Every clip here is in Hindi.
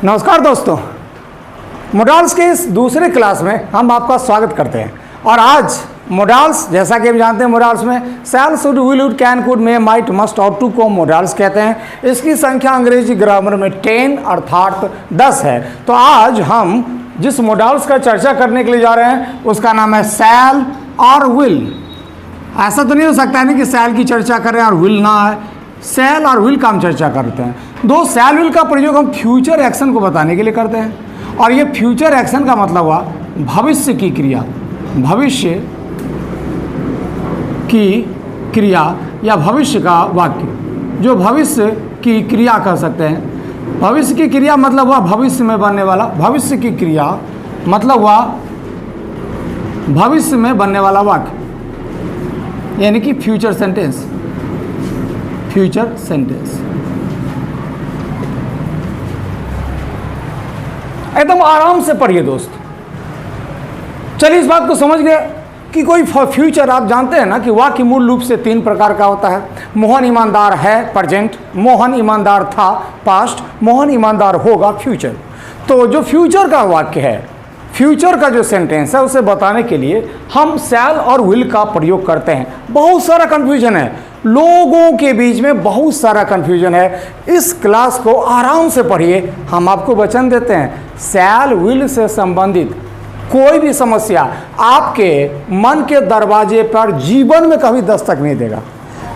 नमस्कार दोस्तों, मोडाल्स के इस दूसरे क्लास में हम आपका स्वागत करते हैं। और आज मोडाल्स, जैसा कि हम जानते हैं, मोडाल्स में shall, should, will, would, can, could, may, might, must और टू को मोडाल्स कहते हैं। इसकी संख्या अंग्रेजी ग्रामर में 10 अर्थात 10 है। तो आज हम जिस मोडाल्स का चर्चा करने के लिए जा रहे हैं उसका नाम है शैल और विल। ऐसा तो नहीं हो सकता है ना कि शैल की चर्चा करें और विल ना है। शैल और विल का हम चर्चा करते हैं। दो शैल विल का प्रयोग हम फ्यूचर एक्शन को बताने के लिए करते हैं। और ये फ्यूचर एक्शन का मतलब हुआ भविष्य की क्रिया, भविष्य की क्रिया या भविष्य का वाक्य, जो भविष्य की क्रिया कह सकते हैं। भविष्य की क्रिया मतलब हुआ भविष्य में बनने वाला, भविष्य की क्रिया मतलब हुआ भविष्य में बनने वाला वाक्य, यानी कि फ्यूचर सेंटेंस। फ्यूचर सेंटेंस एकदम आराम से पढ़िए दोस्त। चलिए इस बात को समझ गए कि कोई फ्यूचर, आप जानते हैं ना कि वाक्य मूल रूप से 3 प्रकार का होता है। मोहन ईमानदार है, प्रेजेंट। मोहन ईमानदार था, पास्ट। मोहन ईमानदार होगा, फ्यूचर। तो जो फ्यूचर का वाक्य है, फ्यूचर का जो सेंटेंस है, उसे बताने के लिए हम शैल और विल का प्रयोग करते हैं। बहुत सारा कंफ्यूजन है, लोगों के बीच में बहुत सारा कंफ्यूजन है। इस क्लास को आराम से पढ़िए, हम आपको वचन देते हैं। शैल विल से संबंधित कोई भी समस्या आपके मन के दरवाजे पर जीवन में कभी दस्तक नहीं देगा।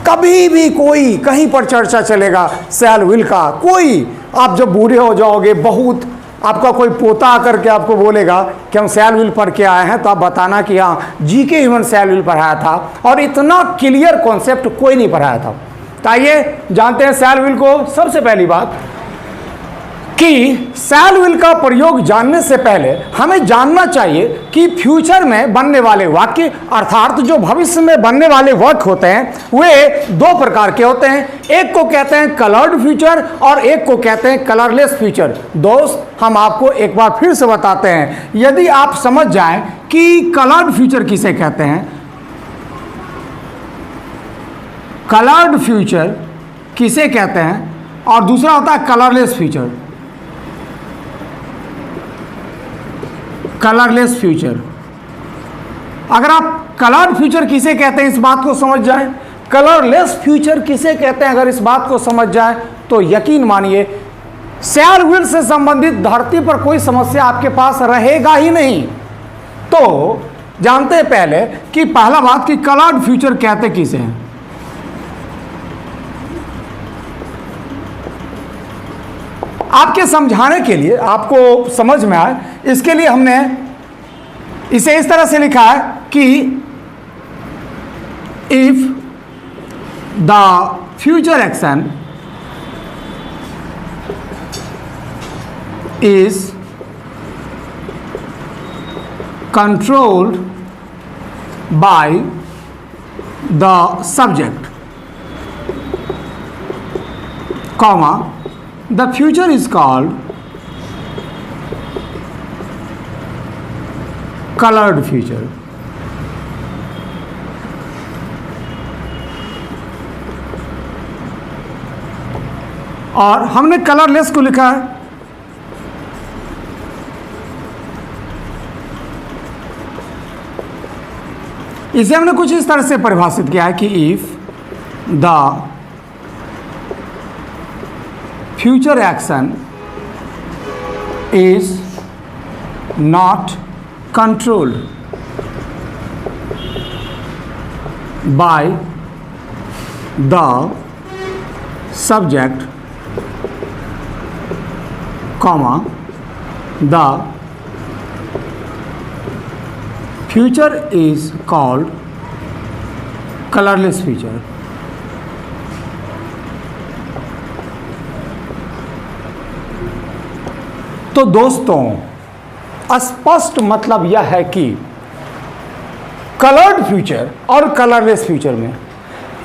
कभी भी कोई कहीं पर चर्चा चलेगा शैल विल का, कोई, आप जब बूढ़े हो जाओगे, बहुत आपका कोई पोता आकर के आपको बोलेगा कि हम शैल विल पढ़ के आए हैं, तो आप बताना कि हाँ, जीके ह्यूमन शैल विल पढ़ाया था और इतना क्लियर कॉन्सेप्ट कोई नहीं पढ़ाया था। तो आइए जानते हैं शैल विल को। सबसे पहली बात कि शैल विल का प्रयोग जानने से पहले हमें जानना चाहिए कि फ्यूचर में बनने वाले वाक्य, अर्थात जो भविष्य में बनने वाले वाक्य होते हैं, वे 2 प्रकार के होते हैं। एक को कहते हैं कलर्ड फ्यूचर और एक को कहते हैं कलरलेस फ्यूचर। दोस्त, हम आपको एक बार फिर से बताते हैं, यदि आप समझ जाएं कि कलर्ड फ्यूचर किसे कहते हैं, कलर्ड फ्यूचर किसे कहते हैं, और दूसरा होता है कलरलेस फ्यूचर। कलरलेस फ्यूचर, अगर आप कलर्ड फ्यूचर किसे कहते हैं इस बात को समझ जाएं, कलरलेस फ्यूचर किसे कहते हैं अगर इस बात को समझ जाएं, तो यकीन मानिए शैल विल से संबंधित धरती पर कोई समस्या आपके पास रहेगा ही नहीं। तो जानते हैं पहले कि पहला बात कि कलर्ड फ्यूचर कहते किसे हैं। आपके समझाने के लिए, आपको समझ में आए, इसके लिए हमने इसे इस तरह से लिखा है कि if the future action is controlled by the subject, comma, the future is called colored future. और हमने कलरलेस को लिखा है इसे हमने कुछ इस तरह से परिभाषित किया है कि if the future action is not controlled by the subject, comma, the future is called colorless future. तो दोस्तों, स्पष्ट मतलब यह है कि कलर्ड फ्यूचर और कलरलेस फ्यूचर में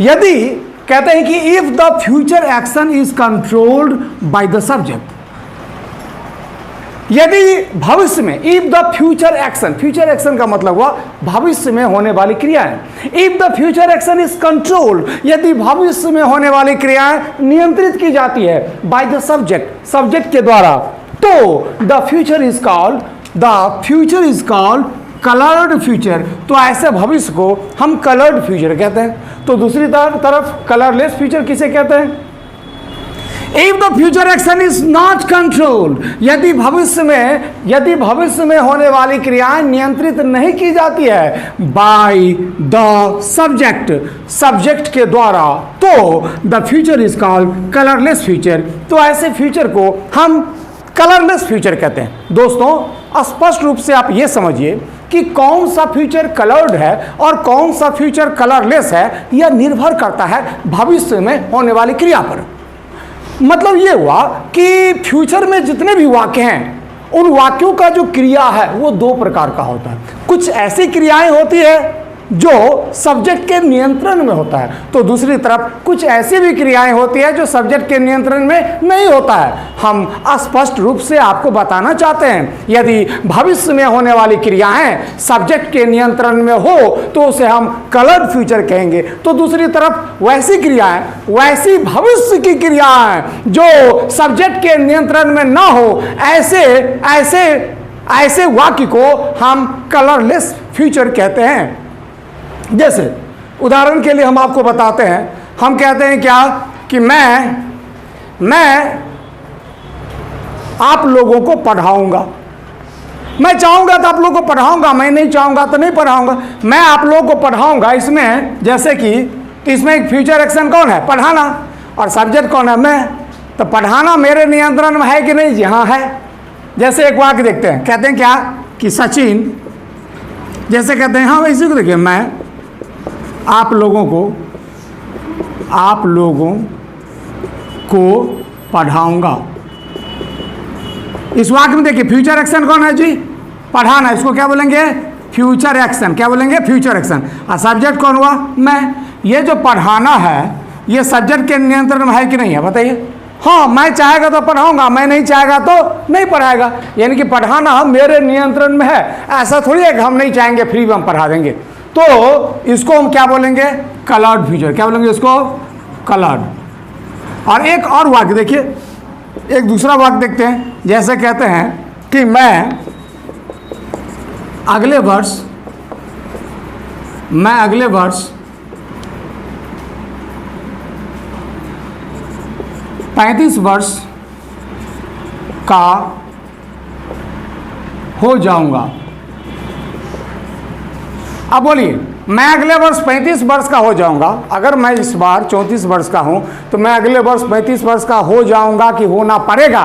यदि कहते हैं कि if the future action is controlled by the subject, यदि भविष्य में, if the future action, future action का मतलब हुआ भविष्य में होने वाली क्रियाएं। If the future action is controlled, यदि भविष्य में होने वाली क्रियाएं नियंत्रित की जाती है बाय द सब्जेक्ट, सब्जेक्ट के द्वारा, तो the future is called coloured future. तो ऐसे भविष्य को हम कलर्ड फ्यूचर कहते हैं। तो दूसरी तरफ कलरलेस फ्यूचर किसे कहते हैं? If the future action is not controlled, यदि भविष्य में होने वाली क्रियाएं नियंत्रित नहीं की जाती है बाय द सब्जेक्ट के द्वारा, तो the future is called colourless future. तो ऐसे फ्यूचर को हम कलरलेस फ्यूचर कहते हैं। दोस्तों, स्पष्ट रूप से आप ये समझिए कि कौन सा फ्यूचर कलर्ड है और कौन सा फ्यूचर कलरलेस है, यह निर्भर करता है भविष्य में होने वाली क्रिया पर। मतलब ये हुआ कि फ्यूचर में जितने भी वाक्य हैं, उन वाक्यों का जो क्रिया है वो दो प्रकार का होता है। कुछ ऐसी क्रियाएं होती है जो सब्जेक्ट के नियंत्रण में होता है, तो दूसरी तरफ कुछ ऐसी भी क्रियाएं होती है जो सब्जेक्ट के नियंत्रण में नहीं होता है। हम स्पष्ट रूप से आपको बताना चाहते हैं, यदि भविष्य में होने वाली क्रियाएं सब्जेक्ट के नियंत्रण में हो तो उसे हम कलर्ड फ्यूचर कहेंगे। तो दूसरी तरफ वैसी भविष्य की क्रियाएं जो सब्जेक्ट के नियंत्रण में ना हो, ऐसे वाक्य को हम कलरलेस फ्यूचर कहते हैं। जैसे उदाहरण के लिए हम आपको बताते हैं, हम कहते हैं क्या कि मैं आप लोगों को पढ़ाऊंगा। मैं चाहूंगा तो आप लोगों को पढ़ाऊंगा, मैं नहीं चाहूंगा तो नहीं पढ़ाऊंगा। मैं आप लोगों को पढ़ाऊंगा, इसमें जैसे कि इसमें एक फ्यूचर एक्शन कौन है? पढ़ाना। और सब्जेक्ट कौन है? मैं। तो पढ़ाना मेरे नियंत्रण में है कि नहीं? जी हाँ है। जैसे एक वाक्य देखते हैं, कहते हैं क्या कि सचिन, जैसे कहते हैं, हाँ इसी को देखिए, मैं आप लोगों को पढ़ाऊंगा। इस वाक्य में देखिए फ्यूचर एक्शन कौन है जी? पढ़ाना। इसको क्या बोलेंगे? Future action. क्या बोलेंगे? Future action. और सब्जेक्ट कौन हुआ? मैं। ये जो पढ़ाना है ये सब्जेक्ट के नियंत्रण में है कि नहीं है? बताइए। हाँ, मैं चाहेगा तो पढ़ाऊंगा, मैं नहीं चाहेगा तो नहीं पढ़ाएगा। यानी कि पढ़ाना मेरे नियंत्रण में है। ऐसा थोड़ी है कि हम नहीं चाहेंगे फ्री में हम पढ़ा देंगे। तो इसको हम क्या बोलेंगे? Coloured future. क्या बोलेंगे इसको? कलर्ड। और एक और वाक्य देखिए, एक दूसरा वाक्य देखते हैं। जैसे कहते हैं कि मैं अगले वर्ष 35 वर्ष का हो जाऊंगा। अब बोलिए, मैं अगले वर्ष 35 वर्ष का हो जाऊंगा। अगर मैं इस बार 34 वर्ष का हूं तो मैं अगले वर्ष 35 वर्ष का हो जाऊंगा कि होना पड़ेगा?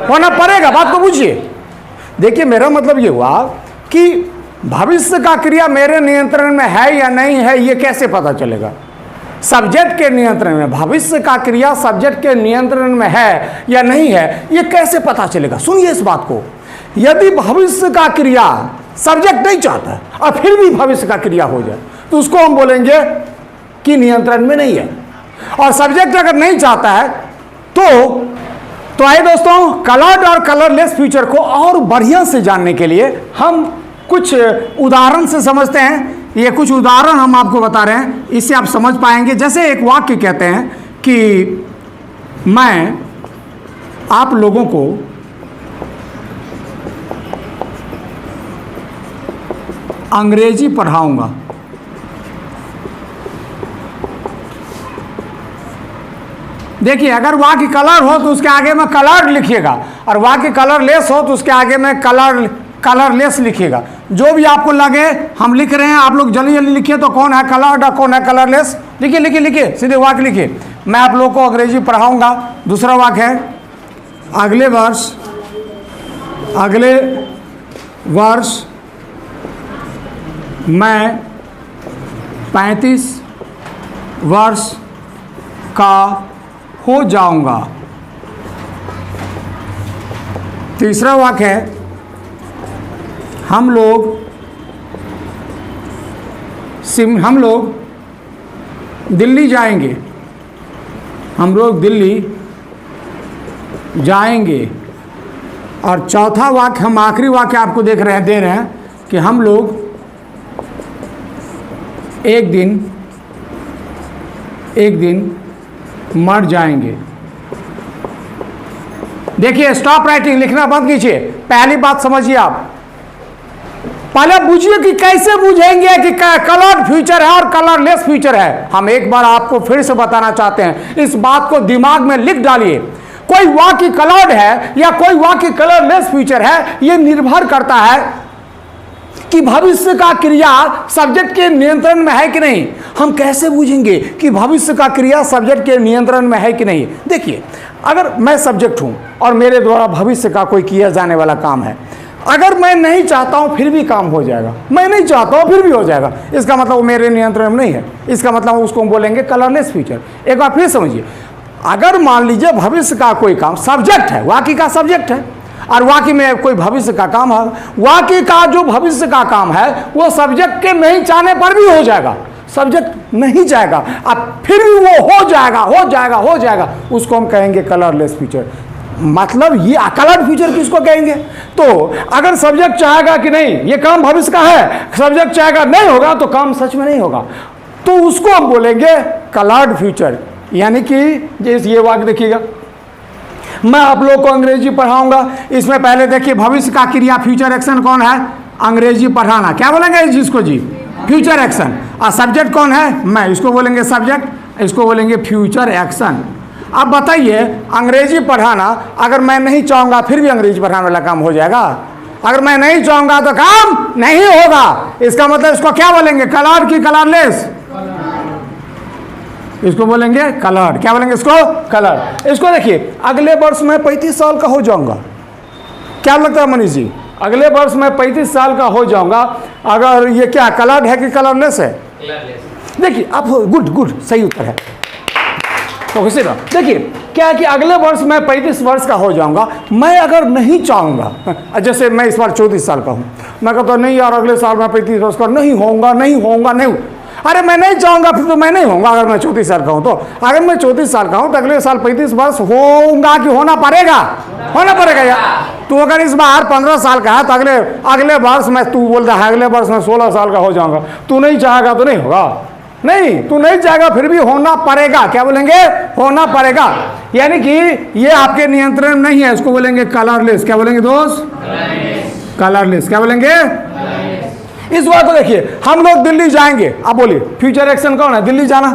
होना पड़ेगा। बात को पूछिए। देखिए, मेरा मतलब ये हुआ कि भविष्य का क्रिया मेरे नियंत्रण में है या नहीं है, ये कैसे पता चलेगा? सब्जेक्ट के नियंत्रण में। भविष्य का क्रिया सब्जेक्ट के नियंत्रण में है या नहीं है, ये कैसे पता चलेगा? सुनिए इस बात को। यदि भविष्य का क्रिया सब्जेक्ट नहीं चाहता है और फिर भी भविष्य का क्रिया हो जाए तो उसको हम बोलेंगे कि नियंत्रण में नहीं है। और सब्जेक्ट अगर नहीं चाहता है तो आइए दोस्तों, कलर्ड और कलरलेस फ्यूचर को और बढ़िया से जानने के लिए हम कुछ उदाहरण से समझते हैं। ये कुछ उदाहरण हम आपको बता रहे हैं, इससे आप समझ पाएंगे। जैसे एक वाक्य कहते हैं कि मैं आप लोगों को अंग्रेजी पढ़ाऊंगा। देखिए, अगर वाक्य कलर हो तो उसके आगे में कलर्ड लिखिएगा, और वाक्य कलरलेस हो तो उसके आगे में कलरलेस लिखिएगा। जो भी आपको लगे हम लिख रहे हैं, आप लोग जल्दी जल्दी लिखिए। तो कौन है कलर्ड और कौन है कलरलेस? लिखिए, सीधे वाक्य लिखिए। मैं आप लोगों को अंग्रेजी पढ़ाऊंगा। दूसरा वाक्य है अगले वर्ष मैं 35 वर्ष का हो जाऊंगा। तीसरा वाक्य है हम लोग दिल्ली जाएंगे। हम लोग दिल्ली जाएंगे। और चौथा वाक्य, हम आखिरी वाक्य आपको दे रहे हैं कि हम लोग एक दिन मर जाएंगे। देखिए, स्टॉप राइटिंग, लिखना बंद कीजिए। पहली बात समझिए आप, पहले बुझिए कि कैसे बुझेंगे कि कलर्ड फ्यूचर है और कलरलेस फ्यूचर है। हम एक बार आपको फिर से बताना चाहते हैं, इस बात को दिमाग में लिख डालिए। कोई वाक्य कलर्ड है या कोई वाक्य कलरलेस फ्यूचर है, यह निर्भर करता है कि भविष्य का क्रिया सब्जेक्ट के नियंत्रण में है कि नहीं। हम कैसे बूझेंगे कि भविष्य का क्रिया सब्जेक्ट के नियंत्रण में है कि नहीं? देखिए, अगर मैं सब्जेक्ट हूं और मेरे द्वारा भविष्य का कोई किया जाने वाला काम है, अगर मैं नहीं चाहता हूं फिर भी काम हो जाएगा, मैं नहीं चाहता हूं फिर भी हो जाएगा, इसका मतलब वो मेरे नियंत्रण में नहीं है। इसका मतलब उसको हम बोलेंगे कलरलेस फ्यूचर। एक बार फिर समझिए, अगर मान लीजिए भविष्य का कोई काम सब्जेक्ट है, वाक्य का सब्जेक्ट है, और वाक्य में कोई भविष्य का काम है, वाक्य का जो भविष्य का काम है वो सब्जेक्ट के नहीं चाहने पर भी हो जाएगा। सब्जेक्ट नहीं चाहेगा, अब फिर भी वो हो जाएगा, उसको हम कहेंगे कलरलेस फ्यूचर। मतलब ये कलर्ड फ्यूचर किसको कहेंगे? तो अगर सब्जेक्ट चाहेगा कि नहीं ये काम भविष्य का है, सब्जेक्ट चाहेगा नहीं होगा तो काम सच में नहीं होगा, तो उसको हम बोलेंगे कलर्ड फ्यूचर। यानी कि जैसे ये वाक्य देखिएगा, मैं आप लोग को अंग्रेजी पढ़ाऊंगा, इसमें पहले देखिए भविष्य का क्रिया फ्यूचर एक्शन कौन है? अंग्रेजी पढ़ाना। क्या बोलेंगे जिसको जी? Future action. और सब्जेक्ट कौन है? मैं, इसको बोलेंगे सब्जेक्ट, इसको बोलेंगे फ्यूचर एक्शन। अब बताइए, अंग्रेजी पढ़ाना अगर मैं नहीं चाहूंगा फिर भी अंग्रेजी पढ़ाने वाला काम हो जाएगा? अगर मैं नहीं चाहूंगा तो काम नहीं होगा। इसका मतलब इसको क्या बोलेंगे? कलर्ड की कलरलेस? इसको बोलेंगे कलर्ड। क्या बोलेंगे इसको? कलर्ड। इसको देखिए, अगले वर्ष मैं 35 साल का हो जाऊंगा। क्या लगता है मनीष जी? अगले वर्ष मैं 35 साल का हो जाऊंगा, अगर ये क्या कलर्ड है कि कलरलेस है? देखिए, आप गुड, सही उत्तर है। तो किसी का देखिए क्या है कि अगले वर्ष मैं 35 वर्ष का हो जाऊंगा, मैं अगर नहीं चाहूंगा, जैसे मैं इस बार 34 साल का हूं, मैं कहता नहीं यार अगले साल मैं 35 वर्ष का नहीं होऊंगा, अरे मैं नहीं चाहूंगा फिर तो मैं नहीं होऊंगा। अगर मैं 34 साल का हूं तो अगर मैं 34 साल का हूं तो अगले साल 35 वर्ष होऊंगा कि होना पड़ेगा यार। तू अगर इस बार 15 साल का है तो अगले वर्ष में तू बोलता है अगले वर्ष में 16 साल का हो जाऊंगा। तू नहीं चाहेगा तो नहीं होगा, नहीं तू नहीं चाहेगा फिर भी होना पड़ेगा। क्या बोलेंगे? होना पड़ेगा। यानी कि ये आपके नियंत्रण में नहीं है, इसको बोलेंगे कलरलेस। क्या बोलेंगे दोस्त? कलरलेस। क्या बोलेंगे? इस बात को देखिए, हम लोग दिल्ली जाएंगे, आप बोलिए फ्यूचर एक्शन कौन है? दिल्ली जाना।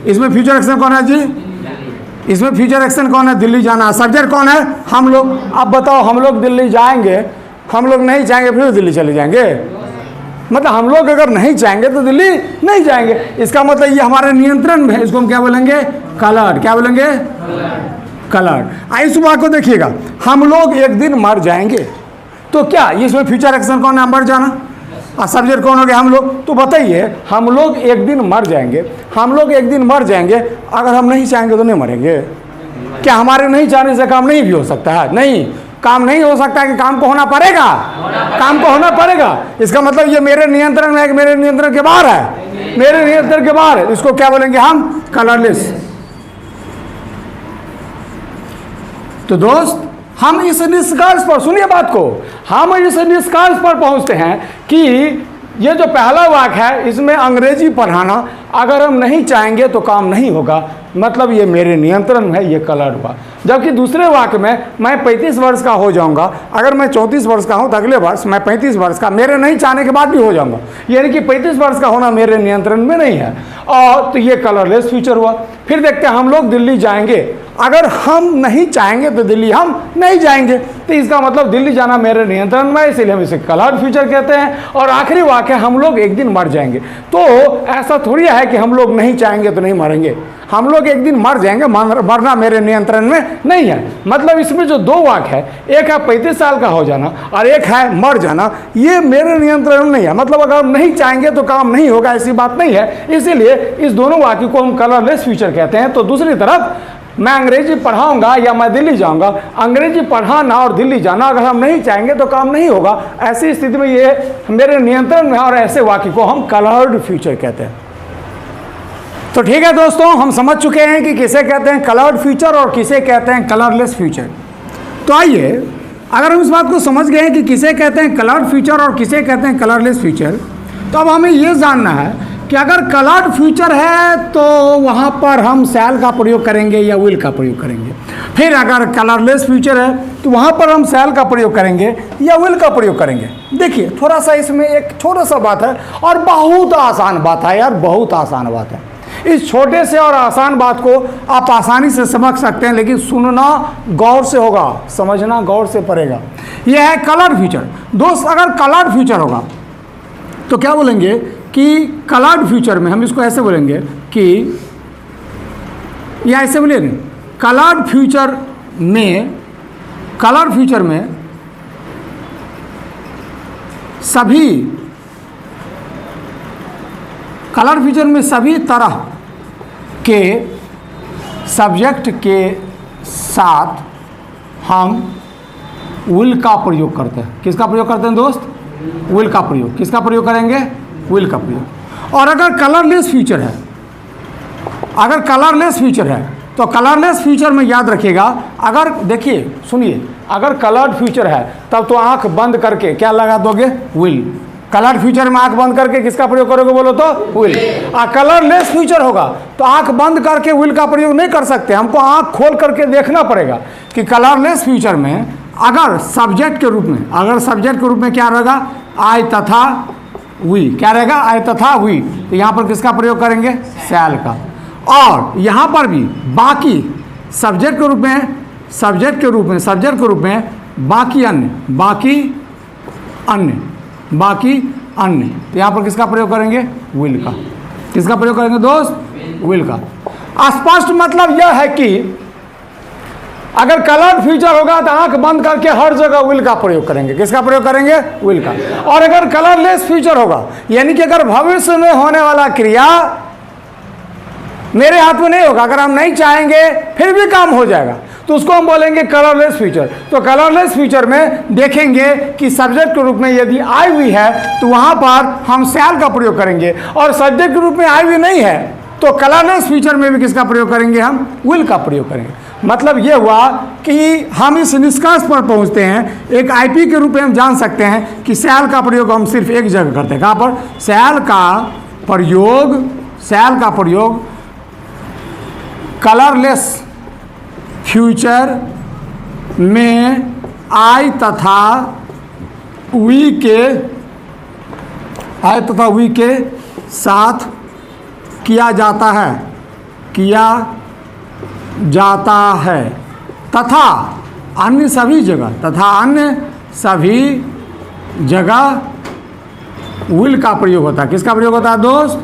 इसमें फ्यूचर एक्शन कौन है जी? इसमें फ्यूचर एक्शन कौन है? दिल्ली जाना। सब्जेक्ट कौन है? हम लोग। अब बताओ, हम लोग दिल्ली जाएंगे, हम लोग नहीं चाहेंगे फिर दिल्ली चले जाएंगे? मतलब हम लोग अगर नहीं चाहेंगे तो दिल्ली नहीं जाएंगे। इसका मतलब ये हमारे नियंत्रण में है, इसको हम क्या बोलेंगे? कलर्ड। क्या बोलेंगे? कलर्ड। इस बात को देखिएगा, हम लोग एक दिन मर जाएंगे, तो क्या इसमें फ्यूचर एक्शन कौन है? मर जाना। और सब्जेक्ट कौन हो गया? हम लोग। तो बताइए, हम लोग एक दिन मर जाएंगे, अगर हम नहीं चाहेंगे तो नहीं मरेंगे? क्या हमारे नहीं चाहने से काम नहीं भी हो सकता है? नहीं, काम नहीं हो सकता है कि काम को होना पड़ेगा, काम को होना पड़ेगा। इसका मतलब ये मेरे नियंत्रण में है कि मेरे नियंत्रण के बाहर है? मेरे नियंत्रण के बाहर है। इसको क्या बोलेंगे हम? कलरलेस। तो दोस्त, हम इस निष्कर्ष पर, सुनिए बात को, हम इस निष्कर्ष पर पहुंचते हैं कि ये जो पहला वाक्य है इसमें अंग्रेजी पढ़ाना अगर हम नहीं चाहेंगे तो काम नहीं होगा, मतलब ये मेरे नियंत्रण में है, ये कलर्ड हुआ। जबकि दूसरे वाक्य में मैं 35 वर्ष का हो जाऊंगा, अगर मैं 34 वर्ष का हूं तो अगले वर्ष मैं 35 वर्ष का मेरे नहीं चाहने के बाद भी हो जाऊंगा, यानी कि 35 वर्ष का होना मेरे नियंत्रण में नहीं है, और तो ये कलरलेस फ्यूचर हुआ। फिर देखते हैं, हम लोग दिल्ली जाएंगे, अगर हम नहीं चाहेंगे तो दिल्ली हम नहीं जाएंगे, तो इसका मतलब दिल्ली जाना मेरे नियंत्रण में है, इसीलिए हम इसे कलर्ड फ्यूचर कहते हैं। और आखिरी वाक्य, हम लोग एक दिन मर जाएंगे। तो ऐसा थोड़ी है कि हम लोग नहीं चाहेंगे तो नहीं मरेंगे, हम लोग एक दिन मर जाएंगे, मरना मेरे नियंत्रण में नहीं है। मतलब इसमें जो दो वाक्य है, एक है 35 साल का हो जाना और एक है मर जाना, ये मेरे नियंत्रण में नहीं है। मतलब अगर हम नहीं चाहेंगे तो काम नहीं होगा, ऐसी बात नहीं है। इसीलिए इस दोनों वाक्य को हम कलरलेस फ्यूचर कहते हैं। तो दूसरी तरफ, मैं अंग्रेजी पढ़ाऊंगा या मैं दिल्ली जाऊंगा, अंग्रेजी पढ़ाना और दिल्ली जाना अगर हम नहीं चाहेंगे तो काम नहीं होगा। ऐसी स्थिति में ये मेरे नियंत्रण में, और ऐसे वाक्य को हम कलर्ड फ्यूचर कहते हैं। तो ठीक है दोस्तों, हम समझ चुके हैं कि किसे कहते हैं कलर्ड फ्यूचर और किसे कहते हैं कलरलेस फ्यूचर। तो आइए, अगर हम इस बात को समझ गए कि किसे कहते हैं कलर्ड फ्यूचर और किसे कहते हैं कलरलेस फ्यूचर, तो अब हमें ये जानना है कि अगर कलर्ड फ्यूचर है तो वहाँ पर हम शैल का प्रयोग करेंगे या विल का प्रयोग करेंगे। फिर अगर कलरलेस फ्यूचर है तो वहाँ पर हम शैल का प्रयोग करेंगे या विल का प्रयोग करेंगे। देखिए थोड़ा सा इसमें एक छोटा सा बात है और बहुत आसान बात है यार, बहुत आसान बात है। इस छोटे से और आसान बात को आप आसानी से समझ सकते हैं, लेकिन सुनना गौर से होगा, समझना गौर से पड़ेगा। यह है कलर्ड फ्यूचर। दोस्त अगर कलर्ड फ्यूचर होगा तो क्या बोलेंगे कि कलर्ड फ्यूचर में हम इसको ऐसे बोलेंगे कि या ऐसे बोलेंगे कलर्ड फ्यूचर में सभी तरह के सब्जेक्ट के साथ हम विल का प्रयोग करते हैं। किसका प्रयोग करते हैं दोस्त? विल का प्रयोग। किसका प्रयोग करेंगे? विल का प्रयोग। और अगर कलरलेस फ्यूचर है, तो कलरलेस फ्यूचर में याद रखिएगा, अगर देखिए सुनिए, अगर कलर्ड फ्यूचर है तब तो आंख बंद करके क्या लगा दोगे? विल। कलर्ड फ्यूचर में आंख बंद करके किसका प्रयोग करोगे बोलो तो? विल। कलरलेस फ्यूचर होगा तो आंख बंद करके विल का प्रयोग नहीं कर सकते, हमको आंख खोल करके देखना पड़ेगा कि कलरलेस फ्यूचर में अगर सब्जेक्ट के रूप में क्या रहेगा? आई तथा वी। क्या रहेगा? आई तथा वी। तो यहाँ पर किसका प्रयोग करेंगे? शैल का। और यहाँ पर भी बाकी सब्जेक्ट के रूप में बाकी अन्य। तो यहाँ पर किसका प्रयोग करेंगे? विल का। किसका प्रयोग करेंगे दोस्त? विल का। स्पष्ट मतलब यह है कि अगर कलर्ड फ्यूचर होगा तो आंख बंद करके हर जगह विल का प्रयोग करेंगे। किसका प्रयोग करेंगे? विल का। और अगर कलरलेस फ्यूचर होगा, यानी कि अगर भविष्य में होने वाला क्रिया मेरे हाथ में नहीं होगा, अगर हम नहीं चाहेंगे फिर भी काम हो जाएगा, तो उसको हम बोलेंगे कलरलेस फ्यूचर। तो कलरलेस फ्यूचर में देखेंगे कि सब्जेक्ट के रूप में यदि आई हुई है तो वहां पर हम शैल का प्रयोग करेंगे, और सब्जेक्ट के रूप में आई हुई नहीं है तो कलरलेस फ्यूचर में भी किसका प्रयोग करेंगे? हम विल का प्रयोग करेंगे। मतलब ये हुआ कि हम इस निष्कर्ष पर पहुंचते हैं, एक आईपी के रूप में हम जान सकते हैं कि शैल का प्रयोग हम सिर्फ एक जगह करते हैं। कहाँ पर? शैल का प्रयोग कलरलेस फ्यूचर में आई तथा वी के साथ किया जाता है तथा अन्य सभी जगह विल का प्रयोग होता है। किसका प्रयोग होता है दोस्त?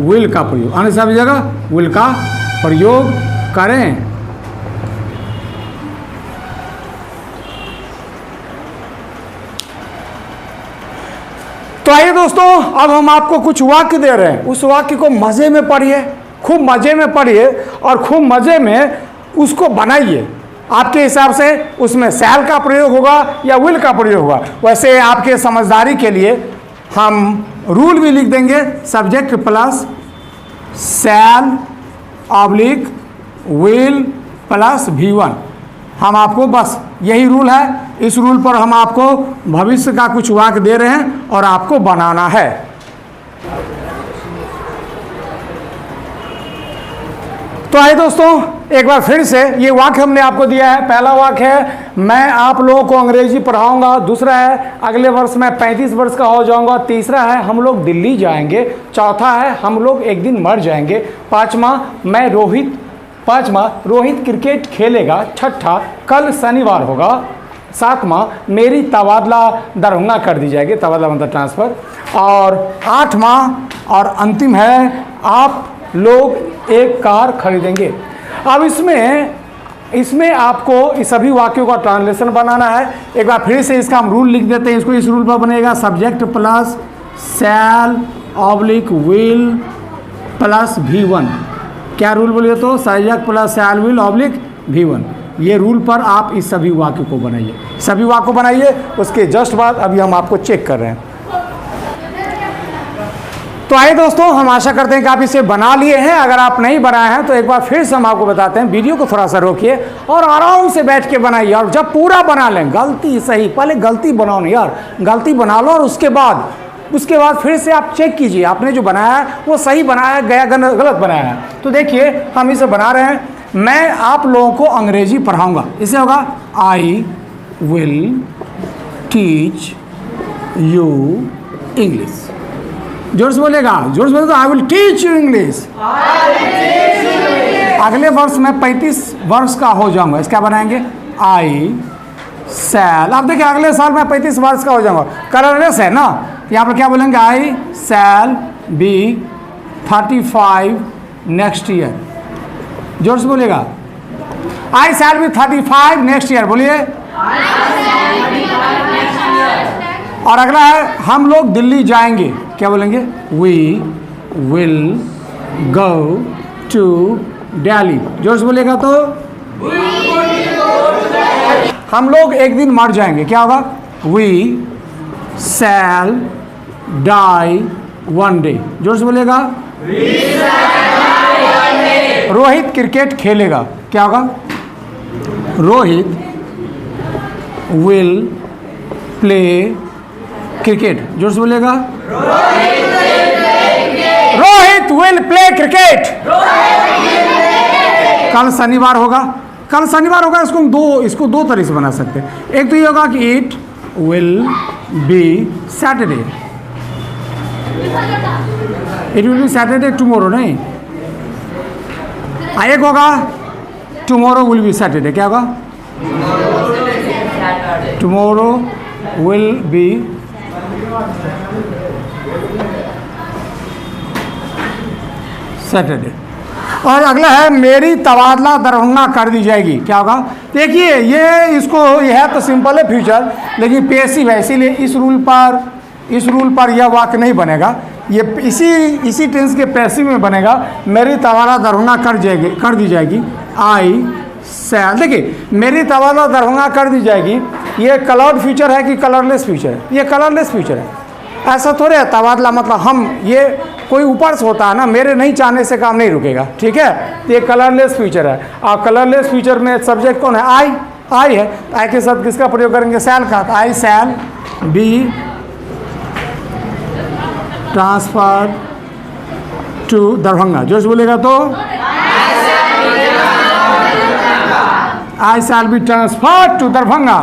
विल का प्रयोग। अन्य सभी जगह विल का प्रयोग करें। तो आइए दोस्तों, अब हम आपको कुछ वाक्य दे रहे हैं, उस वाक्य को मजे में पढ़िए, खूब मजे में पढ़िए और खूब मजे में उसको बनाइए। आपके हिसाब से उसमें शैल का प्रयोग होगा या विल का प्रयोग होगा। वैसे आपके समझदारी के लिए हम रूल भी लिख देंगे, subject plus shall oblique will plus V1। हम आपको बस यही रूल है, इस रूल पर हम आपको भविष्य का कुछ वाक्य दे रहे हैं और आपको बनाना है। तो आइए दोस्तों, एक बार फिर से ये वाक्य हमने आपको दिया है। पहला वाक्य है मैं आप लोगों को अंग्रेजी पढ़ाऊंगा। दूसरा है अगले वर्ष मैं 35 वर्ष का हो जाऊंगा। तीसरा है हम लोग दिल्ली जाएंगे। चौथा है हम लोग एक दिन मर जाएंगे। पाँचवा रोहित क्रिकेट खेलेगा। छठा कल शनिवार होगा। सातवां मेरी तबादला दरभंगा कर दी जाएगी, तबादला मतलब ट्रांसफ़र। और आठवां और अंतिम है आप लोग एक कार खरीदेंगे। अब इसमें आपको इस सभी वाक्यों का ट्रांसलेशन बनाना है। एक बार फिर से इसका हम रूल लिख देते हैं। इसको इस रूल पर बनेगा subject plus shall oblique will plus V1। क्या रूल बोलिए तो? Subject plus shall will oblique V1। ये रूल पर आप इस सभी वाक्य को बनाइए, सभी वाक्य को बनाइए। उसके जस्ट बाद अभी हम आपको चेक कर रहे हैं। तो आइए दोस्तों, हम आशा करते हैं कि आप इसे बना लिए हैं। अगर आप नहीं बनाए हैं तो एक बार फिर से हम आपको बताते हैं, वीडियो को थोड़ा सा रोकिए और आराम से बैठ के बनाइए। और जब पूरा बना लें, गलती सही, पहले गलती बनाओ नहीं यार, गलती बना लो और उसके बाद उसके बाद फिर से आप चेक कीजिए आपने जो बनाया है वो सही बनाया गया गलत बनाया है। तो देखिए हम इसे बना रहे हैं। मैं आप लोगों को अंग्रेजी पढ़ाऊंगा, इसे होगा I will teach you English. जोर से बोलेगा, जोर से बोलेगा, I will teach you English. अगले वर्ष मैं 35 वर्ष का हो जाऊंगा, इसका बनाएंगे आई सैल। अब देखिए अगले साल मैं 35 वर्ष का हो जाऊंगा, कलरलेस है ना, यहाँ पर क्या बोलेंगे, आई सैल बी 35 नेक्स्ट ईयर। जोर से बोलेगा, आई सैल बी 35 नेक्स्ट ईयर, बोलिए। और अगला है हम लोग दिल्ली जाएंगे, क्या बोलेंगे, we will go to Delhi. जोर से बोलेगा तो हम लोग एक दिन मर जाएंगे, क्या होगा, we shall die one day. जोर से बोलेगा, रोहित क्रिकेट खेलेगा, क्या होगा, रोहित विल प्ले क्रिकेट। जोर से बोलेगा, रोहित विल प्ले क्रिकेट। कल शनिवार होगा, कल शनिवार होगा, इसको दो तरह से बना सकते हैं। एक तो ये होगा कि it will be Saturday, it will be Saturday tomorrow, नहीं, एक होगा टुमारो विल बी सैटरडे, क्या होगा, टुमारो विल बी सैटरडे। और अगला है मेरी तबादला दरभंगा कर दी जाएगी, क्या होगा। देखिए ये इसको यह है तो सिंपल है फ्यूचर, लेकिन पेसिव है, इसीलिए इस रूल पर यह वाक्य नहीं बनेगा। ये इसी टेंस के पैसिव में बनेगा, मेरी तबादला दरभंगा कर दी जाएगी, आई सैल। देखिए मेरी तबादला दरभंगा कर दी जाएगी, ये कलर्ड फ्यूचर है कि कलरलेस फ्यूचर है, ये कलरलेस फ्यूचर है। ऐसा थोड़े है तबादला मतलब हम, ये कोई ऊपर से होता है ना, मेरे नहीं चाहने से काम नहीं रुकेगा, ठीक है। तो ये कलरलेस फ्यूचर है, और कलरलेस फ्यूचर में सब्जेक्ट कौन है, आई है। आई के साथ किसका प्रयोग करेंगे, सैल का। I shall be transfer to Darbhanga. जो बोलेगा तो I shall be transfer to Darbhanga.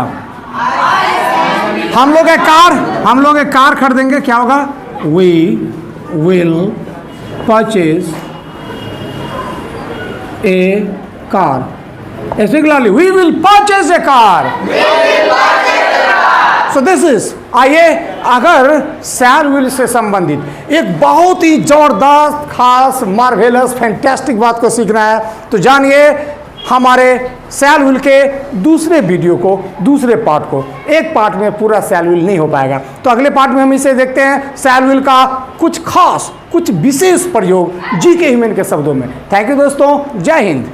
हम लोग एक कार खरीदेंगे, क्या होगा, we will purchase a car. ऐसे we will purchase a car. So this is, आइए अगर शैल विल से संबंधित एक बहुत ही जबरदस्त, खास, मार्वेलस, फैंटास्टिक बात को सीखना है तो जानिए हमारे शैल विल के दूसरे वीडियो को, दूसरे पार्ट को। एक पार्ट में पूरा शैल विल नहीं हो पाएगा, तो अगले पार्ट में हम इसे देखते हैं शैल विल का कुछ खास, कुछ विशेष प्रयोग जी के ह्यूमन के शब्दों में। थैंक यू दोस्तों, जय हिंद।